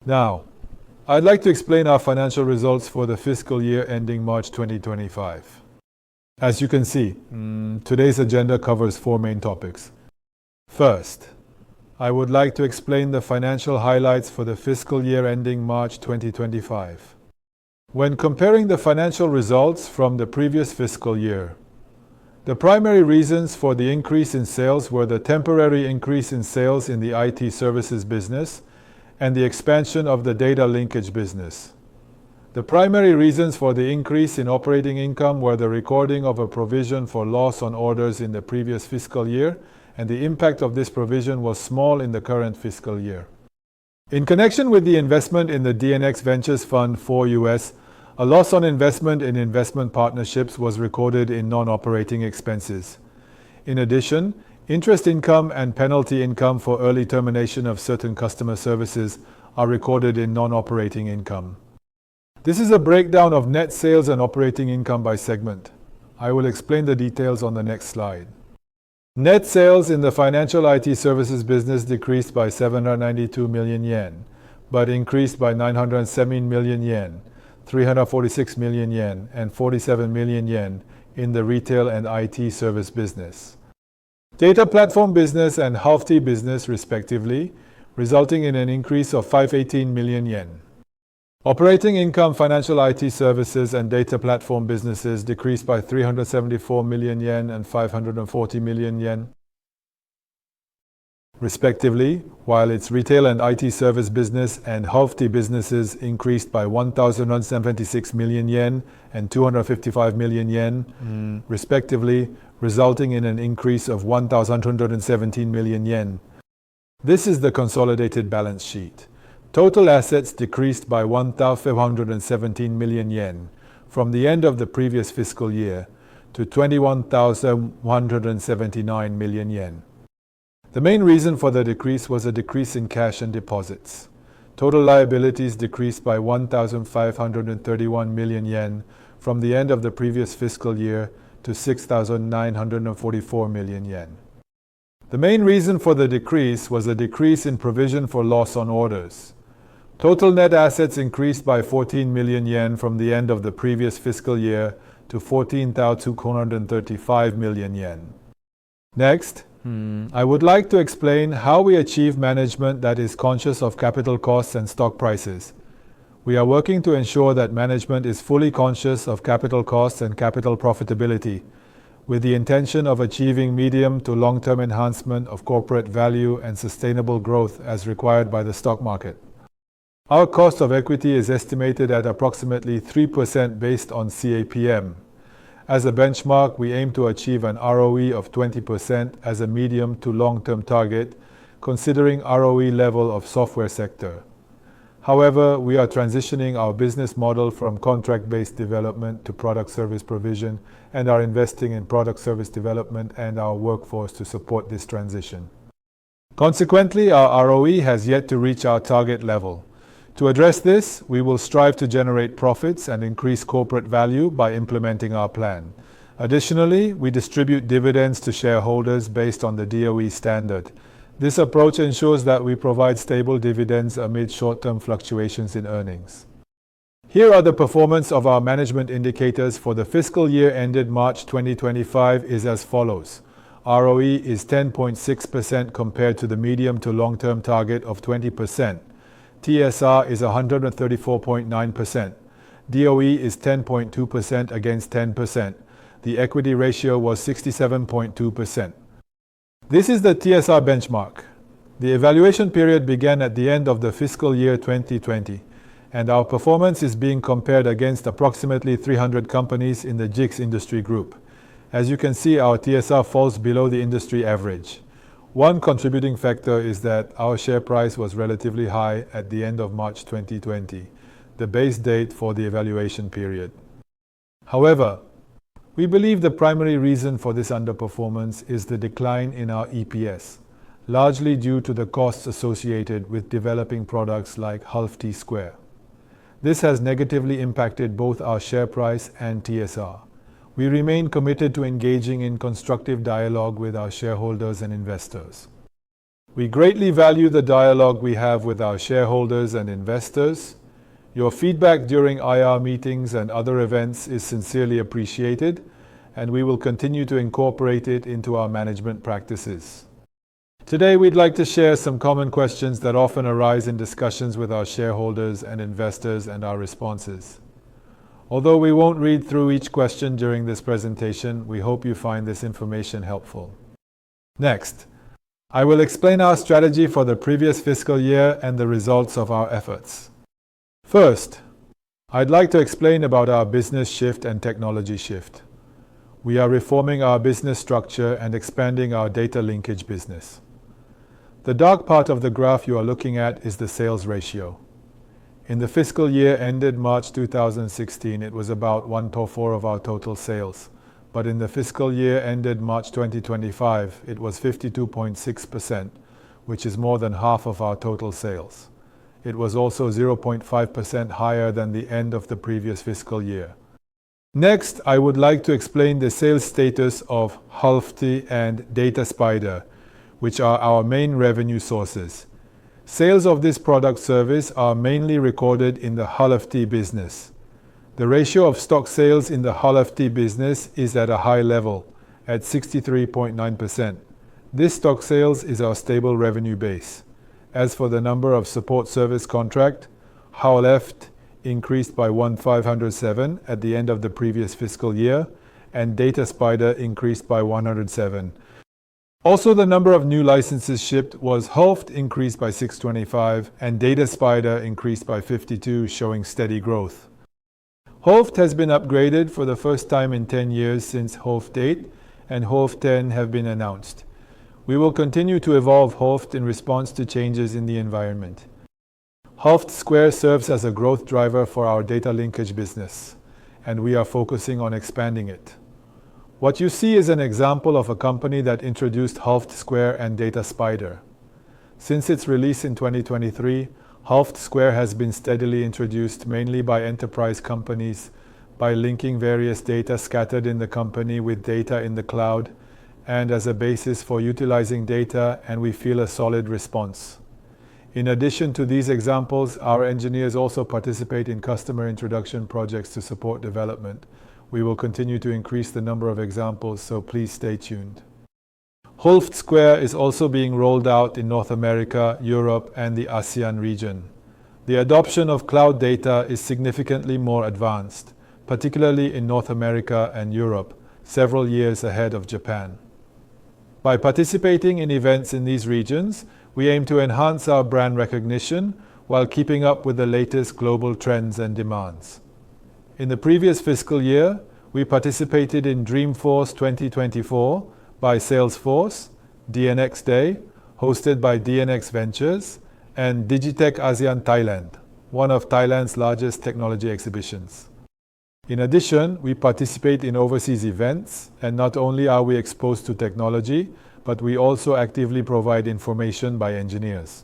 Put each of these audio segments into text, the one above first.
Now, I'd like to explain our financial results for the fiscal year ending March 2025. As you can see, today's agenda covers four main topics. First, I would like to explain the financial highlights for the fiscal year ending March 2025. When comparing the financial results from the previous fiscal year, the primary reasons for the increase in sales were the temporary increase in sales in the IT services business and the expansion of the data linkage business. The primary reasons for the increase in operating income were the recording of a provision for loss on orders in the previous fiscal year, and the impact of this provision was small in the current fiscal year. In connection with the investment in the DNX Ventures Fund 4 US, a loss on investment in investment partnerships was recorded in non-operating expenses. In addition, interest income and penalty income for early termination of certain customer services are recorded in non-operating income. This is a breakdown of net sales and operating income by segment. I will explain the details on the next slide. Net sales in the financial IT services business decreased by 792 million yen, but increased by 917 million yen, 346 million yen, and 47 million yen in the retail and IT service business. Data platform business and healthy business respectively, resulting in an increase of 518 million yen. Operating income financial IT services and data platform businesses decreased by 374 million yen and 540 million yen, respectively, while its retail and IT service business and healthy businesses increased by 1,176 million yen and 255 million yen, respectively, resulting in an increase of 1,117 million yen. This is the consolidated balance sheet. Total assets decreased by 1,517 million yen from the end of the previous fiscal year to 21,179 million yen. The main reason for the decrease was a decrease in cash and deposits. Total liabilities decreased by 1,531 million yen from the end of the previous fiscal year to 6,944 million yen. The main reason for the decrease was a decrease in provision for loss on orders. Total net assets increased by 14 million yen from the end of the previous fiscal year to 14,235 million yen. Next, I would like to explain how we achieve management that is conscious of capital costs and stock prices. We are working to ensure that management is fully conscious of capital costs and capital profitability, with the intention of achieving medium to long-term enhancement of corporate value and sustainable growth as required by the stock market. Our cost of equity is estimated at approximately 3% based on CAPM. As a benchmark, we aim to achieve an ROE of 20% as a medium to long-term target, considering ROE level of software sector. However, we are transitioning our business model from contract-based development to product service provision and are investing in product service development and our workforce to support this transition. Consequently, our ROE has yet to reach our target level. To address this, we will strive to generate profits and increase corporate value by implementing our plan. Additionally, we distribute dividends to shareholders based on the DOE standard. This approach ensures that we provide stable dividends amid short-term fluctuations in earnings. Here are the performance of our management indicators for the fiscal year ended March 2025 is as follows. ROE is 10.6% compared to the medium to long-term target of 20%. TSR is 134.9%. DOE is 10.2% against 10%. The equity ratio was 67.2%. This is the TSR benchmark. The evaluation period began at the end of the fiscal year 2020, and our performance is being compared against approximately 300 companies in the JIX industry group. As you can see, our TSR falls below the industry average. One contributing factor is that our share price was relatively high at the end of March 2020, the base date for the evaluation period. However, we believe the primary reason for this underperformance is the decline in our EPS, largely due to the costs associated with developing products like Half-T Square. This has negatively impacted both our share price and TSR. We remain committed to engaging in constructive dialogue with our shareholders and investors. We greatly value the dialogue we have with our shareholders and investors. Your feedback during IR meetings and other events is sincerely appreciated, and we will continue to incorporate it into our management practices. Today, we'd like to share some common questions that often arise in discussions with our shareholders and investors and our responses. Although we won't read through each question during this presentation, we hope you find this information helpful. Next, I will explain our strategy for the previous fiscal year and the results of our efforts. First, I'd like to explain about our business shift and technology shift. We are reforming our business structure and expanding our data linkage business. The dark part of the graph you are looking at is the sales ratio. In the fiscal year ended March 2016, it was about 1/4 of our total sales. But in the fiscal year ended March 2025, it was 52.6%, which is more than half of our total sales. It was also 0.5% higher than the end of the previous fiscal year. Next, I would like to explain the sales status of Halfty and Data Spider, which are our main revenue sources. Sales of this product service are mainly recorded in the Halfty business. The ratio of stock sales in the Halfty business is at a high level, at 63.9%. This stock sales is our stable revenue base. As for the number of support service contract, Halft increased by 1,507 at the end of the previous fiscal year, and Data Spider increased by 107. Also, the number of new licenses shipped was Halft increased by 625, and Data Spider increased by 52, showing steady growth. Halft has been upgraded for the first time in 10 years since Halft 8 and Halft 10 have been announced. We will continue to evolve Halft in response to changes in the environment. Halft Square serves as a growth driver for our data linkage business, and we are focusing on expanding it. What you see is an example of a company that introduced Halft Square and Data Spider. Since its release in 2023, Halft Square has been steadily introduced mainly by enterprise companies by linking various data scattered in the company with data in the cloud and as a basis for utilizing data, and we feel a solid response. In addition to these examples, our engineers also participate in customer introduction projects to support development. We will continue to increase the number of examples, so please stay tuned. Halft Square is also being rolled out in North America, Europe, and the ASEAN region. The adoption of cloud data is significantly more advanced, particularly in North America and Europe, several years ahead of Japan. By participating in events in these regions, we aim to enhance our brand recognition while keeping up with the latest global trends and demands. In the previous fiscal year, we participated in Dreamforce 2024 by Salesforce, DNX Day, hosted by DNX Ventures, and Digitech ASEAN Thailand, one of Thailand's largest technology exhibitions. In addition, we participate in overseas events, and not only are we exposed to technology, but we also actively provide information by engineers.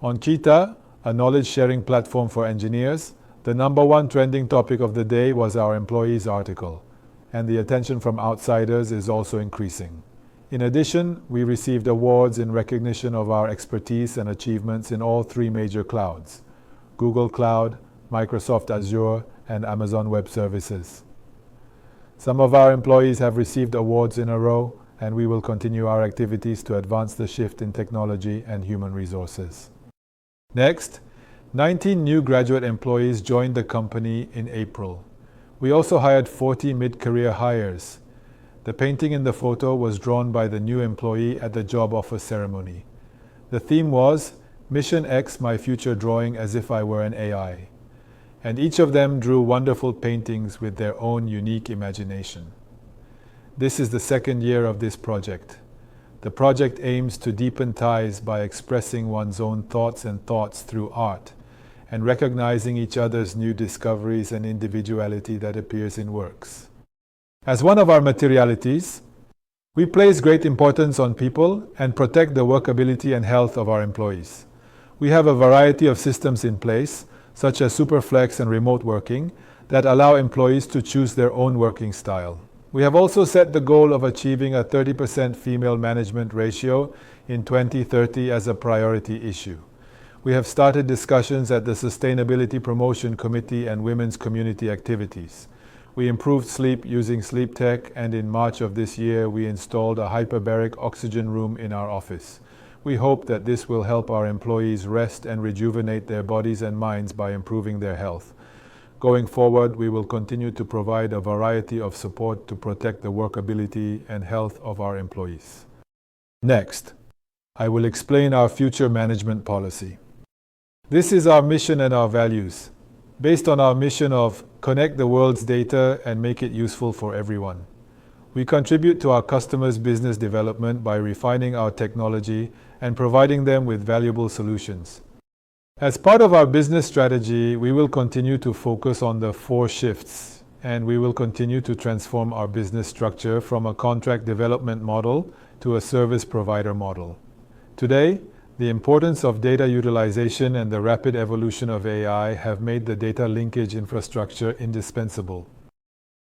On Cheetah, a knowledge-sharing platform for engineers, the #1 trending topic of the day was our employees article, and the attention from outsiders is also increasing. In addition, we received awards in recognition of our expertise and achievements in all 3 major clouds: Google Cloud, Microsoft Azure, and Amazon Web Services. Some of our employees have received awards in a row, and we will continue our activities to advance the shift in technology and human resources. Next, 19 new graduate employees joined the company in April. We also hired 40 mid-career hires. The painting in the photo was drawn by the new employee at the job offer ceremony. The theme was Mission X My Future Drawing as if I were an AI. And each of them drew wonderful paintings with their own unique imagination. This is the second year of this project. The project aims to deepen ties by expressing one's own thoughts through art, and recognizing each other's new discoveries and individuality that appears in works. As one of our materialities, we place great importance on people and protect the workability and health of our employees. We have a variety of systems in place, such as Superflex and remote working, that allow employees to choose their own working style. We have also set the goal of achieving a 30% female management ratio in 2030 as a priority issue. We have started discussions at the Sustainability Promotion Committee and Women's Community Activities. We improved sleep using sleep tech, and in March of this year, we installed a hyperbaric oxygen room in our office. We hope that this will help our employees rest and rejuvenate their bodies and minds by improving their health. Going forward, we will continue to provide a variety of support to protect the workability and health of our employees. Next, I will explain our future management policy. This is our mission and our values, based on our mission of connect the world's data and make it useful for everyone. We contribute to our customers' business development by refining our technology and providing them with valuable solutions. As part of our business strategy, we will continue to focus on the 4 shifts, and we will continue to transform our business structure from a contract development model to a service provider model. Today, the importance of data utilization and the rapid evolution of AI have made the data linkage infrastructure indispensable.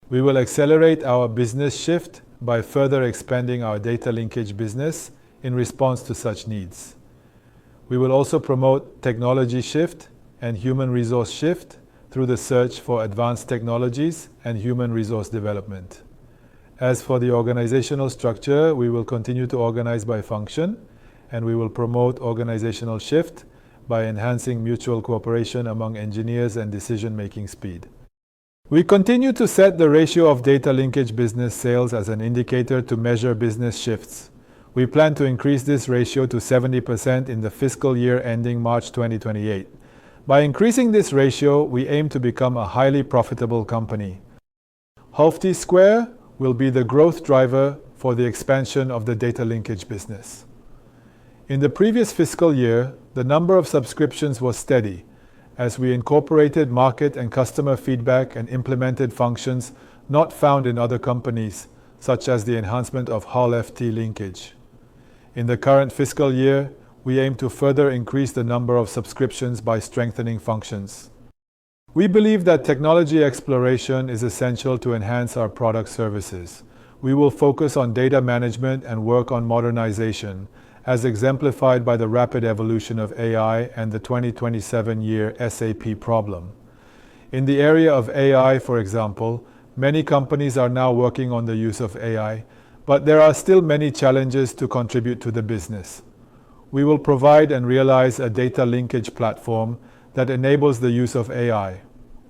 We will accelerate our business shift by further expanding our data linkage business in response to such needs. We will also promote technology shift and human resource shift through the search for advanced technologies and human resource development. As for the organizational structure, we will continue to organize by function, and we will promote organizational shift by enhancing mutual cooperation among engineers and decision-making speed. We continue to set the ratio of data linkage business sales as an indicator to measure business shifts. We plan to increase this ratio to 70% in the fiscal year ending March 2028. By increasing this ratio, we aim to become a highly profitable company. Halfty Square will be the growth driver for the expansion of the data linkage business. In the previous fiscal year, the number of subscriptions was steady, as we incorporated market and customer feedback and implemented functions not found in other companies, such as the enhancement of Hall-FT linkage. In the current fiscal year, we aim to further increase the number of subscriptions by strengthening functions. We believe that technology exploration is essential to enhance our product services. We will focus on data management and work on modernization, as exemplified by the rapid evolution of AI and the 2027 year SAP problem. In the area of AI, for example, many companies are now working on the use of AI, but there are still many challenges to contribute to the business. We will provide and realize a data linkage platform that enables the use of AI.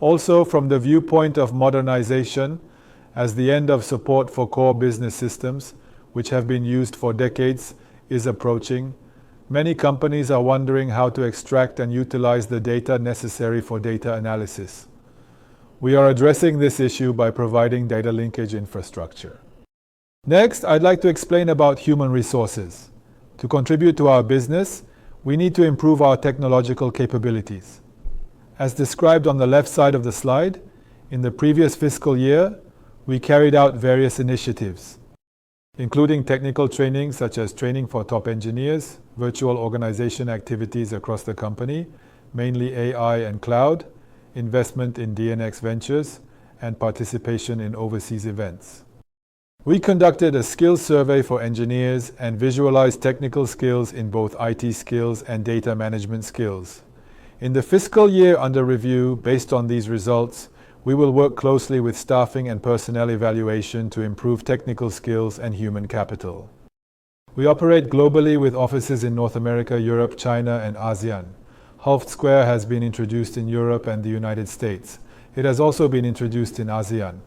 Also, from the viewpoint of modernization, as the end of support for core business systems, which have been used for decades, is approaching, many companies are wondering how to extract and utilize the data necessary for data analysis. We are addressing this issue by providing data linkage infrastructure. Next, I'd like to explain about human resources. To contribute to our business, we need to improve our technological capabilities. As described on the left side of the slide, in the previous fiscal year, we carried out various initiatives, including technical training such as training for top engineers, virtual organization activities across the company, mainly AI and cloud, investment in DNX ventures, and participation in overseas events. We conducted a skills survey for engineers and visualized technical skills in both IT skills and data management skills. In the fiscal year under review, based on these results, we will work closely with staffing and personnel evaluation to improve technical skills and human capital. We operate globally with offices in North America, Europe, China, and ASEAN. Halfty Square has been introduced in Europe and the United States. It has also been introduced in ASEAN.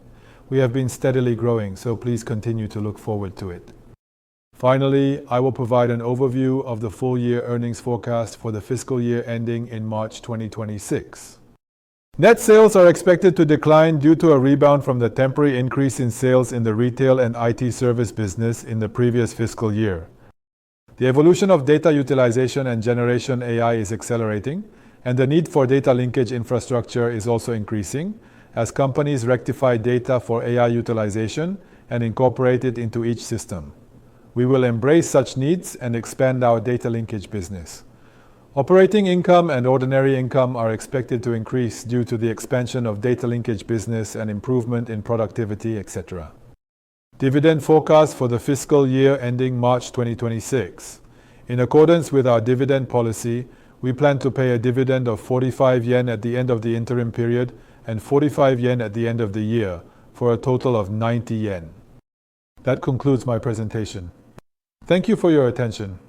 We have been steadily growing, so please continue to look forward to it. Finally, I will provide an overview of the full-year earnings forecast for the fiscal year ending in March 2026. Net sales are expected to decline due to a rebound from the temporary increase in sales in the retail and IT service business in the previous fiscal year. The evolution of data utilization and generation AI is accelerating, and the need for data linkage infrastructure is also increasing, as companies rectify data for AI utilization and incorporate it into each system. We will embrace such needs and expand our data linkage business. Operating income and ordinary income are expected to increase due to the expansion of data linkage business and improvement in productivity, etc. Dividend forecast for the fiscal year ending March 2026. In accordance with our dividend policy, we plan to pay a dividend of 45 yen at the end of the interim period and 45 yen at the end of the year, for a total of 90 yen. That concludes my presentation. Thank you for your attention.